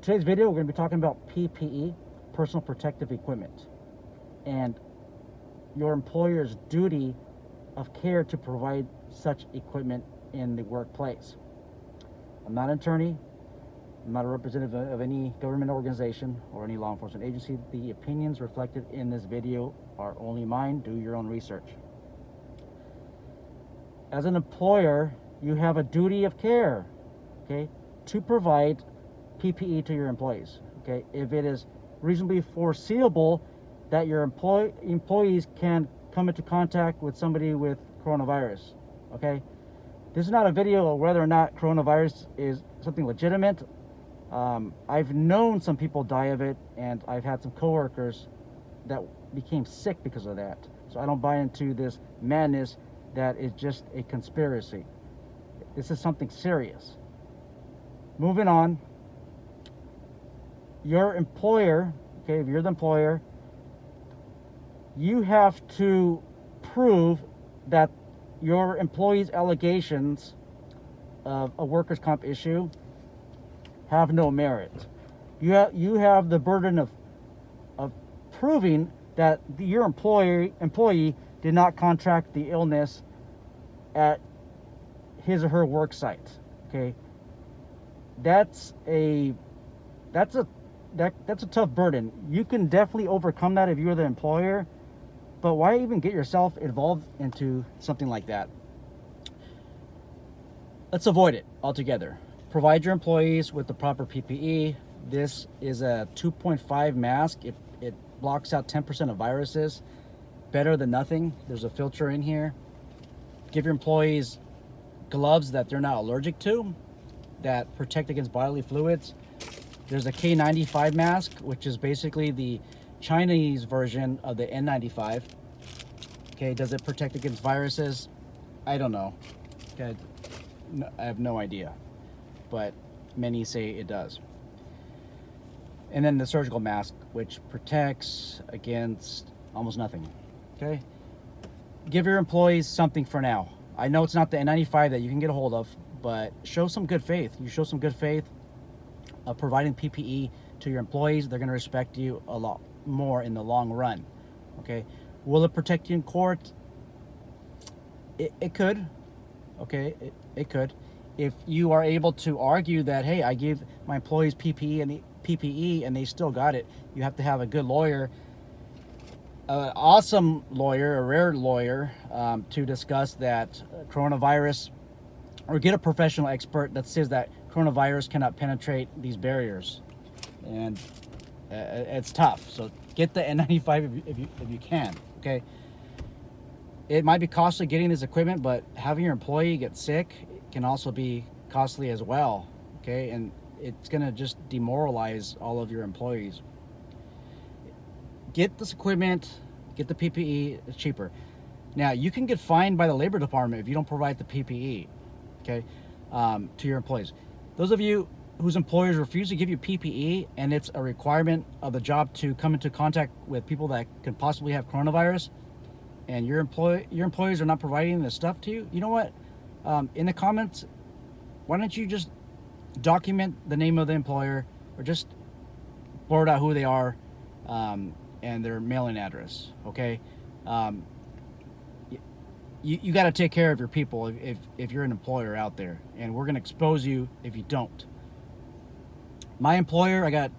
Today's video, we're going to be talking about PPE, personal protective equipment, and your employer's duty of care to provide such equipment in the workplace. I'm not an attorney. I'm not a representative of any government organization or any law enforcement agency. The opinions reflected in this video are only mine. Do your own research. As an employer, you have a duty of care, okay, to provide PPE to your employees. Okay, if it is reasonably foreseeable that your employees can come into contact with somebody with coronavirus. Okay, this is not a video of whether or not coronavirus is something legitimate. I've known some people die of it, and I've had some coworkers that became sick because of that. So I don't buy into this madness that is just a conspiracy. This is something serious. Moving on. Your employer, okay, if you're the employer, you have to prove that your employee's allegations of a workers' comp issue have no merit. You have the burden of proving that your employee did not contract the illness at his or her work site. Okay, that's a tough burden. You can definitely overcome that if you're the employer, but why even get yourself involved into something like that? Let's avoid it altogether. Provide your employees with the proper PPE. This is a 2.5 mask. It blocks out 10% of viruses. Better than nothing. There's a filter in here. Give your employees gloves that they're not allergic to, that protect against bodily fluids. There's a K95 mask, which is basically the Chinese version of the N95. Okay, does it protect against viruses? I don't know. Okay, I have no idea, but many say it does. And then the surgical mask, which protects against almost nothing. Okay, give your employees something for now. I know it's not the N95 that you can get a hold of, but show some good faith. You show some good faith of providing PPE to your employees. They're going to respect you a lot more in the long run. Okay, will it protect you in court? It could. Okay, it could. If you are able to argue that, hey, I gave my employees PPE and they still got it, you have to have a good lawyer, an awesome lawyer, a rare lawyer, to discuss that coronavirus, or get a professional expert that says that coronavirus cannot penetrate these barriers, and it's tough. So get the N95 if you can. Okay, it might be costly getting this equipment, but having your employee get sick can also be costly as well. Okay, and it's gonna just demoralize all of your employees. Get this equipment, get the PPE. It's cheaper. Now, you can get fined by the labor department if you don't provide the PPE. Okay, to your employees. Those of you whose employers refuse to give you PPE and it's a requirement of the job to come into contact with people that could possibly have coronavirus, and your employees are not providing this stuff to you, you know what? In the comments, why don't you just document the name of the employer, or just blurt out who they are, and their mailing address. Okay, you got to take care of your people if you're an employer out there, and we're going to expose you if you don't. My employer, I got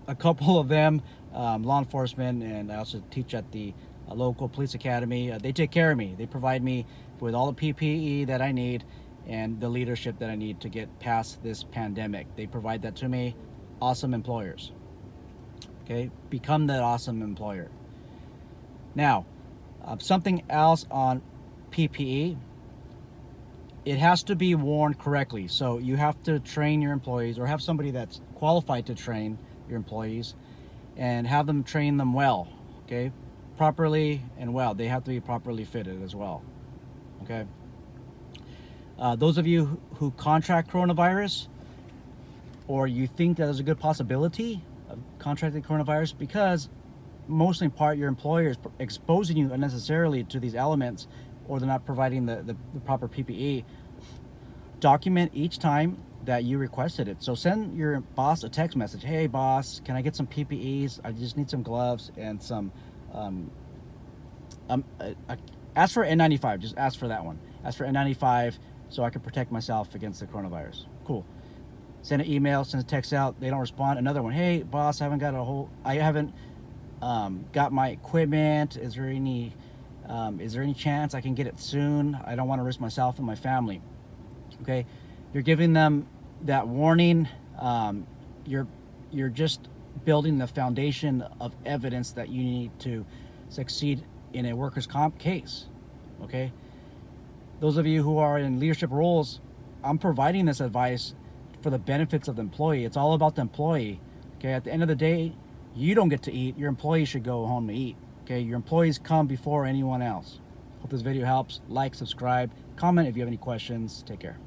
a couple of them, law enforcement, and I also teach at the local police academy. They take care of me. They provide me with all the PPE that I need and the leadership that I need to get past this pandemic. They provide that to me. Awesome employers. Okay, become that awesome employer. Now, something else on PPE, it has to be worn correctly. So you have to train your employees, or have somebody that's qualified to train your employees, and have them train them well. Okay, properly and well. They have to be properly fitted as well. Okay, those of you who contract coronavirus, or you think that there's a good possibility of contracting coronavirus, because mostly in part your employer is exposing you unnecessarily to these elements, or they're not providing the proper PPE, document each time that you requested it. So send your boss a text message. Hey boss, can I get some PPEs? I just need some gloves and some ask for N95. Just ask for that one. Ask for N95 so I can protect myself against the coronavirus. Cool. Send an email, send a text out. They don't respond. Another one. Hey boss, I haven't got my equipment. Is there any chance I can get it soon? I don't want to risk myself and my family. Okay, you're giving them that warning. You're just building the foundation of evidence that you need to succeed in a workers' comp case. Okay, those of you who are in leadership roles, I'm providing this advice for the benefits of the employee. It's all about the employee. Okay, at the end of the day, you don't get to eat. Your employees should go home to eat. Okay, your employees come before anyone else. Hope this video helps. Like, subscribe, comment if you have any questions. Take care.